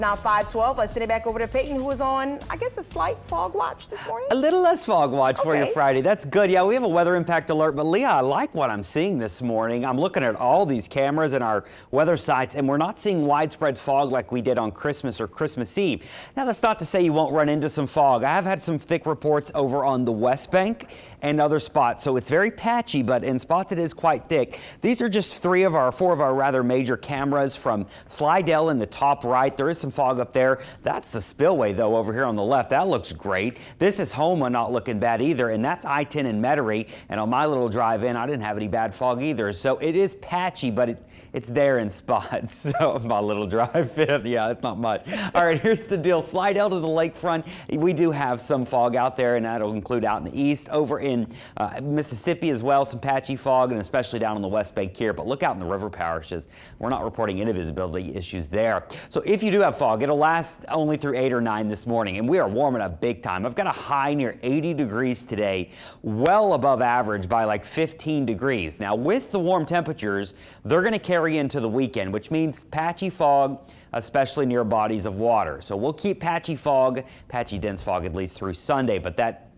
Now 5:12, let's send it back over to Peyton, who is on, I guess, a slight fog watch this morning. A little less fog watch for you Friday. That's good. Yeah, we have a weather impact alert, but Leah, I like what I'm seeing this morning. I'm looking at all these cameras and our weather sites, and we're not seeing widespread fog like we did on Christmas or Christmas Eve. Now, that's not to say you won't run into some fog. I have had some thick reports over on the West Bank and other spots, so it's very patchy, but in spots it is quite thick. These are just four of our rather major cameras from Slidell in the top right. There is some fog up there. That's the spillway, though, over here on the left. That looks great. This is Homa, not looking bad either, and that's I-10 in Metairie. And on my little drive in, I didn't have any bad fog either. So it is patchy, but it's there in spots. So my little drive in, yeah, it's not much. All right, here's the deal. Slidell to the lakefront. We do have some fog out there, and that'll include out in the east. Over in Mississippi as well, some patchy fog, and especially down on the West Bank here. But look out in the river parishes. We're not reporting any visibility issues there. So if you do have fog, it'll last only through 8 or 9 this morning, and we are warming up big time. I've got a high near 80 degrees today, well above average by like 15 degrees. Now, with the warm temperatures, they're going to carry into the weekend, which means patchy fog, especially near bodies of water. So we'll keep patchy fog, patchy dense fog at least through Sunday, but that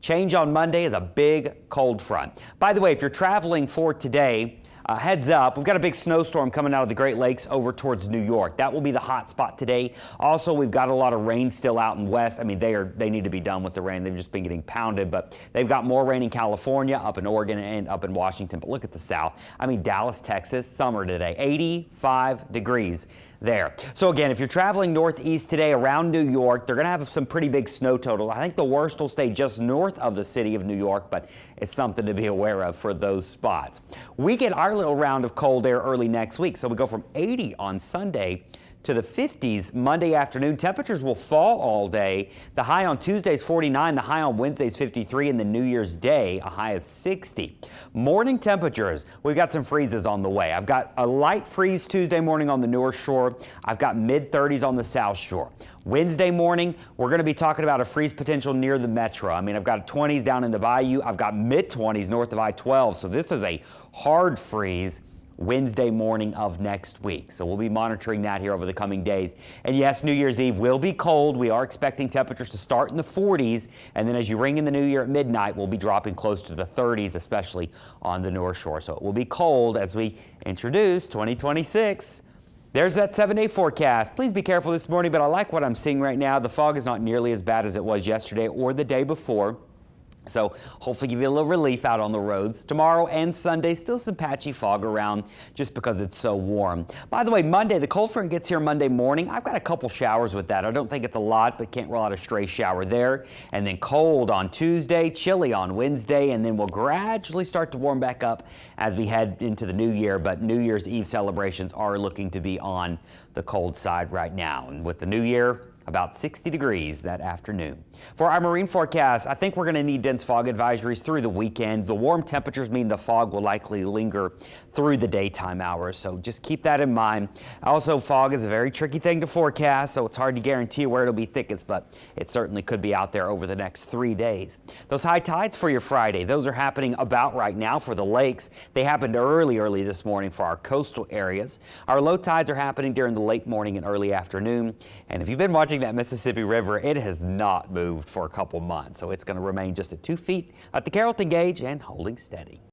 change on Monday is a big cold front. By the way, if you're traveling for today, heads up, we've got a big snowstorm coming out of the Great Lakes over towards New York. That will be the hot spot today. Also, we've got a lot of rain still out in west. I mean, they need to be done with the rain. They've just been getting pounded, but they've got more rain in California, up in Oregon, and up in Washington. But look at the south. I mean, Dallas, Texas, summer today, 85 degrees there. So again, if you're traveling northeast today around New York, they're going to have some pretty big snow total. I think the worst will stay just north of the city of New York, but it's something to be aware of for those spots. We get our little round of cold air early next week, so we go from 80 on Sunday to the 50s Monday afternoon. Temperatures will fall all day. The high on Tuesday is 49, the high on Wednesday is 53, and the New Year's Day, a high of 60. Morning temperatures, we've got some freezes on the way. I've got a light freeze Tuesday morning on the North Shore. I've got mid-30s on the South Shore. Wednesday morning, we're going to be talking about a freeze potential near the metro. I mean, I've got 20s down in the bayou. I've got mid-20s north of I-12, so this is a hard freeze Wednesday morning of next week. So we'll be monitoring that here over the coming days. And yes, New Year's Eve will be cold. We are expecting temperatures to start in the 40s. And then as you ring in the new year at midnight, we'll be dropping close to the 30s, especially on the North Shore. So it will be cold as we introduce 2026. There's that 7-day forecast. Please be careful this morning, but I like what I'm seeing right now. The fog is not nearly as bad as it was yesterday or the day before. So hopefully give you a little relief out on the roads. Tomorrow and Sunday, still some patchy fog around just because it's so warm. By the way, Monday, the cold front gets here Monday morning. I've got a couple showers with that. I don't think it's a lot, but can't rule out a stray shower there. And then cold on Tuesday, chilly on Wednesday, and then we'll gradually start to warm back up as we head into the new year. But New Year's Eve celebrations are looking to be on the cold side right now. And with the new year, about 60 degrees that afternoon. For our marine forecast, I think we're going to need dense fog advisories through the weekend. The warm temperatures mean the fog will likely linger through the daytime hours, so just keep that in mind. Also, fog is a very tricky thing to forecast, so it's hard to guarantee where it'll be thickest, but it certainly could be out there over the next 3 days. Those high tides for your Friday, those are happening about right now for the lakes. They happened early this morning for our coastal areas. Our low tides are happening during the late morning and early afternoon, and if you've been watching that Mississippi River, it has not moved for a couple months, so it's going to remain just at 2 feet at the Carrollton gauge and holding steady.